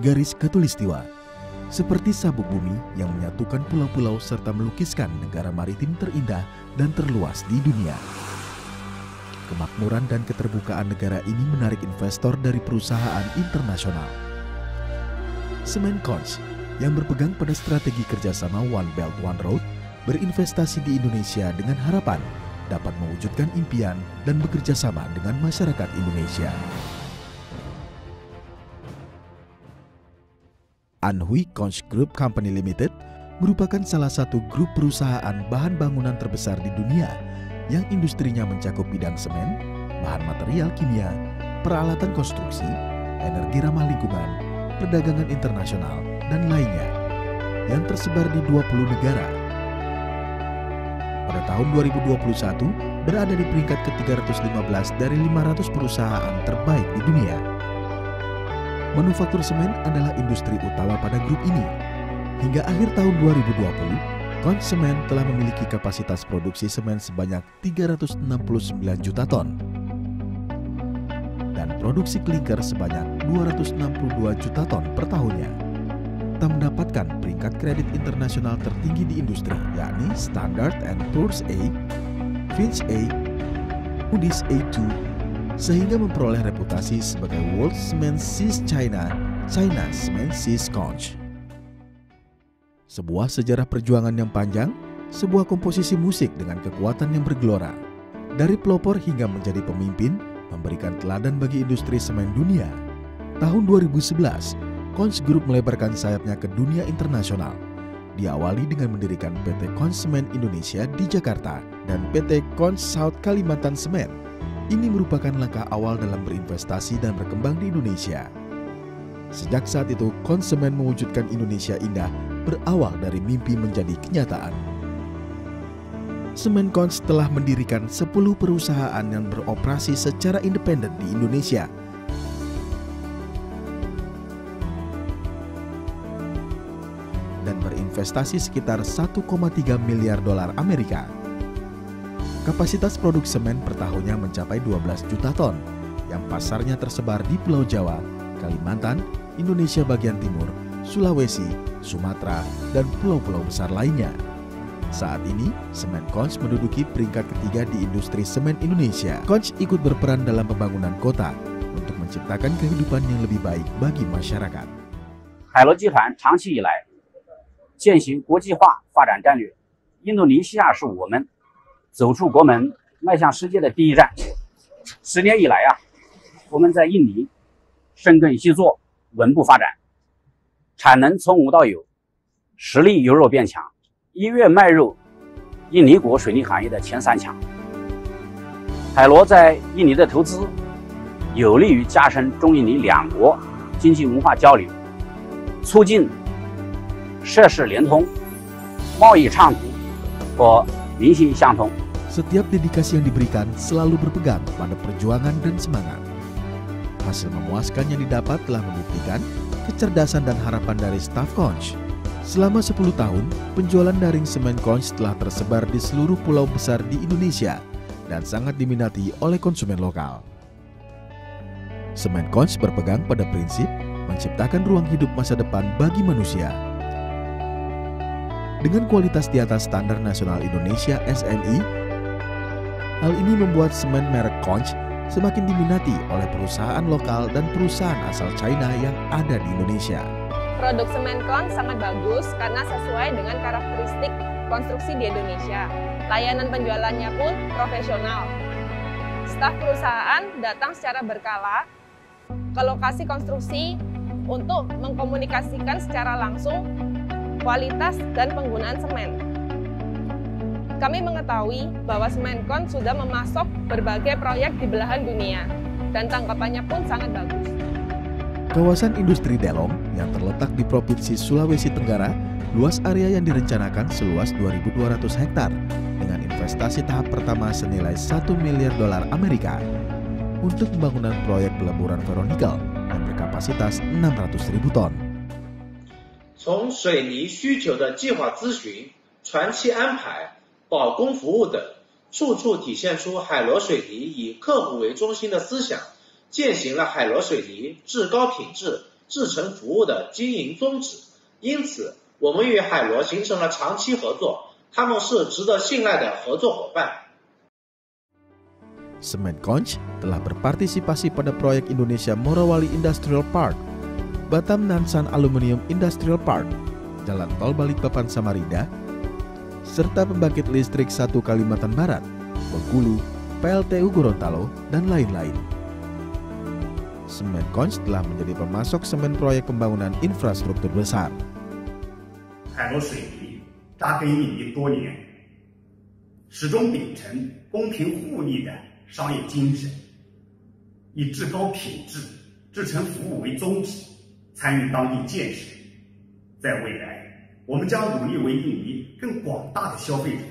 garis khatulistiwa, seperti sabuk bumi yang menyatukan pulau-pulau serta melukiskan negara maritim terindah dan terluas di dunia. Kemakmuran dan keterbukaan negara ini menarik investor dari perusahaan internasional. Semen Conch yang berpegang pada strategi kerjasama One Belt One Road berinvestasi di Indonesia dengan harapan dapat mewujudkan impian dan bekerja sama dengan masyarakat Indonesia. Anhui Conch Group Company Limited merupakan salah satu grup perusahaan bahan bangunan terbesar di dunia yang industrinya mencakup bidang semen, bahan material kimia, peralatan konstruksi, energi ramah lingkungan, perdagangan internasional, dan lainnya yang tersebar di 20 negara. Pada tahun 2021 berada di peringkat ke-315 dari 500 perusahaan terbaik di dunia. Manufaktur semen adalah industri utama pada grup ini. Hingga akhir tahun 2020, Conch Semen telah memiliki kapasitas produksi semen sebanyak 369 juta ton dan produksi klinker sebanyak 262 juta ton per tahunnya. Tak mendapatkan peringkat kredit internasional tertinggi di industri, yakni Standard & Poor's A, Fitch A, Moody's A2, sehingga memperoleh reputasi sebagai World Cement Seas China, China Cement Seas Conch. Sebuah sejarah perjuangan yang panjang, sebuah komposisi musik dengan kekuatan yang bergelora. Dari pelopor hingga menjadi pemimpin, memberikan teladan bagi industri semen dunia. Tahun 2011, Conch Group melebarkan sayapnya ke dunia internasional. Diawali dengan mendirikan PT Conch Semen Indonesia di Jakarta dan PT Conch South Kalimantan Semen. Ini merupakan langkah awal dalam berinvestasi dan berkembang di Indonesia. Sejak saat itu, Conch Semen mewujudkan Indonesia indah berawal dari mimpi menjadi kenyataan. Semen Conch telah mendirikan 10 perusahaan yang beroperasi secara independen di Indonesia. Dan berinvestasi sekitar 1,3 miliar dolar Amerika. Kapasitas produk semen per tahunnya mencapai 12 juta ton, yang pasarnya tersebar di Pulau Jawa, Kalimantan, Indonesia bagian timur, Sulawesi, Sumatera, dan pulau-pulau besar lainnya. Saat ini, Semen Conch menduduki peringkat ketiga di industri semen Indonesia. Conch ikut berperan dalam pembangunan kota untuk menciptakan kehidupan yang lebih baik bagi masyarakat. 海螺集团长期以来践行国际化发展战略，印度尼西亚是我们走出国门、迈向世界的第一站。10年以来我们在印尼深耕细作，稳步发展，产能从无到有，实力由弱变强，一跃迈入印尼国水泥行业的前3强。海螺在印尼的投资，有利于加深中印尼两国经济文化交流，促进设施联通、贸易畅通和民心相通。 Setiap dedikasi yang diberikan selalu berpegang pada perjuangan dan semangat. Hasil memuaskan yang didapat telah membuktikan kecerdasan dan harapan dari staf Conch. Selama 10 tahun, penjualan daring semen Conch telah tersebar di seluruh pulau besar di Indonesia dan sangat diminati oleh konsumen lokal. Semen Conch berpegang pada prinsip menciptakan ruang hidup masa depan bagi manusia. Dengan kualitas di atas standar nasional Indonesia SNI, hal ini membuat semen merek Conch semakin diminati oleh perusahaan lokal dan perusahaan asal China yang ada di Indonesia. Produk semen Conch sangat bagus karena sesuai dengan karakteristik konstruksi di Indonesia. Layanan penjualannya pun profesional. Staf perusahaan datang secara berkala ke lokasi konstruksi untuk mengkomunikasikan secara langsung kualitas dan penggunaan semen. Kami mengetahui bahwa Semen Conch sudah memasok berbagai proyek di belahan dunia dan tanggapannya pun sangat bagus. Kawasan industri Delong yang terletak di Provinsi Sulawesi Tenggara, luas area yang direncanakan seluas 2.200 hektar dengan investasi tahap pertama senilai 1 miliar dolar Amerika untuk pembangunan proyek peleburan ferronikel yang berkapasitas 600.000 ton. 从水泥需求的计划咨询、船期安排、保工服务等，处处体现出海螺水泥以客户为中心的思想，践行了海螺水泥至高品质、制成服务的经营宗旨，因此我们与海螺形成了长期合作，他们是值得信赖的合作伙伴。Semen Conch telah berpartisipasi pada proyek Indonesia Morowali Industrial Park, Batam Nansan Aluminium Industrial Park, Jalan Tol Balikpapan Samarinda, serta pembangkit listrik 1 Kalimantan Barat, Bengkulu, PLTU Gorontalo, dan lain-lain. Semen Conch telah menjadi pemasok semen proyek pembangunan infrastruktur besar. 海螺水泥扎根印尼多年，始终秉承公平互利的商业精神，以至高品质、制成服务为宗旨，参与当地建设。在未来，我们将努力为印尼更广大的消费者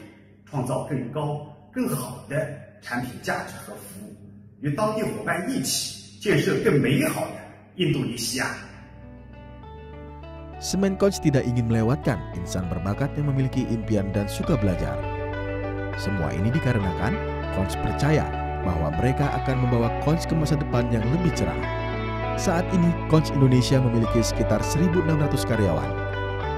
创造更高、更好的产品价值和服务，与当地伙伴一起建设更美好的印度尼西亚。 Semen Conch tidak ingin melewatkan insan berbakat yang memiliki impian dan suka belajar. Semua ini dikarenakan Conch percaya bahwa mereka akan membawa Conch ke masa depan yang lebih cerah. Saat ini Conch Indonesia memiliki sekitar 1.600 karyawan.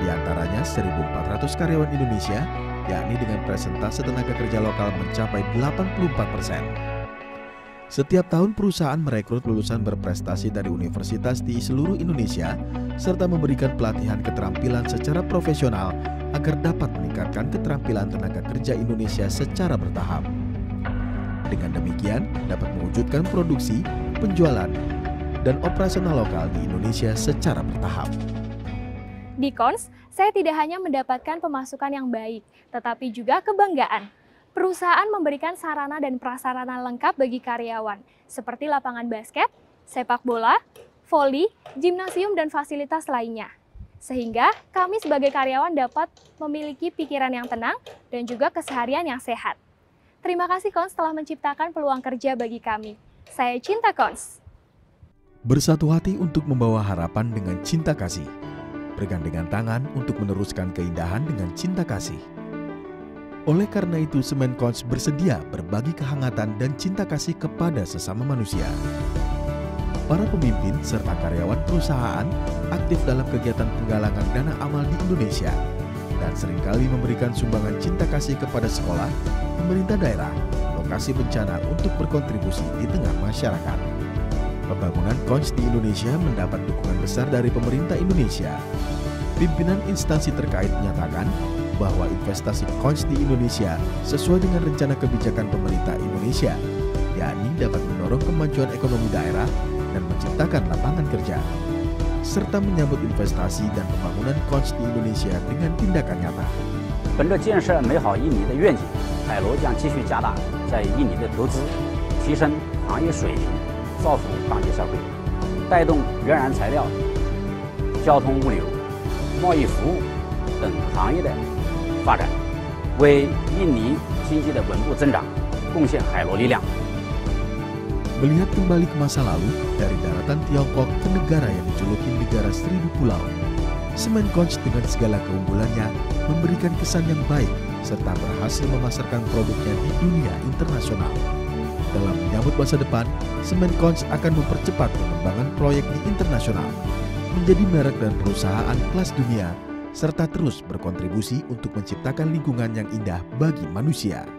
Di antaranya 1.400 karyawan Indonesia, yakni dengan presentase tenaga kerja lokal mencapai 84%. Setiap tahun perusahaan merekrut lulusan berprestasi dari universitas di seluruh Indonesia serta memberikan pelatihan keterampilan secara profesional agar dapat meningkatkan keterampilan tenaga kerja Indonesia secara bertahap. Dengan demikian dapat mewujudkan produksi, penjualan, dan operasional lokal di Indonesia secara bertahap. Di Conch, saya tidak hanya mendapatkan pemasukan yang baik, tetapi juga kebanggaan. Perusahaan memberikan sarana dan prasarana lengkap bagi karyawan, seperti lapangan basket, sepak bola, voli, gimnasium, dan fasilitas lainnya. Sehingga kami sebagai karyawan dapat memiliki pikiran yang tenang dan juga keseharian yang sehat. Terima kasih Conch telah menciptakan peluang kerja bagi kami. Saya cinta Conch. Bersatu hati untuk membawa harapan dengan cinta kasih. Bergandengan tangan untuk meneruskan keindahan dengan cinta kasih. Oleh karena itu, Semen Conch bersedia berbagi kehangatan dan cinta kasih kepada sesama manusia. Para pemimpin serta karyawan perusahaan aktif dalam kegiatan penggalangan dana amal di Indonesia dan seringkali memberikan sumbangan cinta kasih kepada sekolah, pemerintah daerah, lokasi bencana untuk berkontribusi di tengah masyarakat. Pembangunan Conch di Indonesia mendapat dukungan besar dari pemerintah Indonesia. Pimpinan instansi terkait menyatakan bahwa investasi Conch di Indonesia sesuai dengan rencana kebijakan pemerintah Indonesia, yakni dapat mendorong kemajuan ekonomi daerah dan menciptakan lapangan kerja, serta menyambut investasi dan pembangunan Conch di Indonesia dengan tindakan nyata. 本着建设美好印尼的愿景，海螺将继续加大在印尼的投资，提升行业水平，造福当地社会，带动原燃材料、交通物流、贸易服务等行业的发展，为印尼经济的稳步增长贡献海螺力量。 Melihat kembali ke masa lalu, dari daratan Tiongkok ke negara yang dijuluki negara 1000 pulau, Semen Conch dengan segala keunggulannya memberikan kesan yang baik serta berhasil memasarkan produknya di dunia internasional. Dalam menyambut masa depan, Semen Conch akan mempercepat pengembangan proyek di internasional, menjadi merek dan perusahaan kelas dunia, serta terus berkontribusi untuk menciptakan lingkungan yang indah bagi manusia.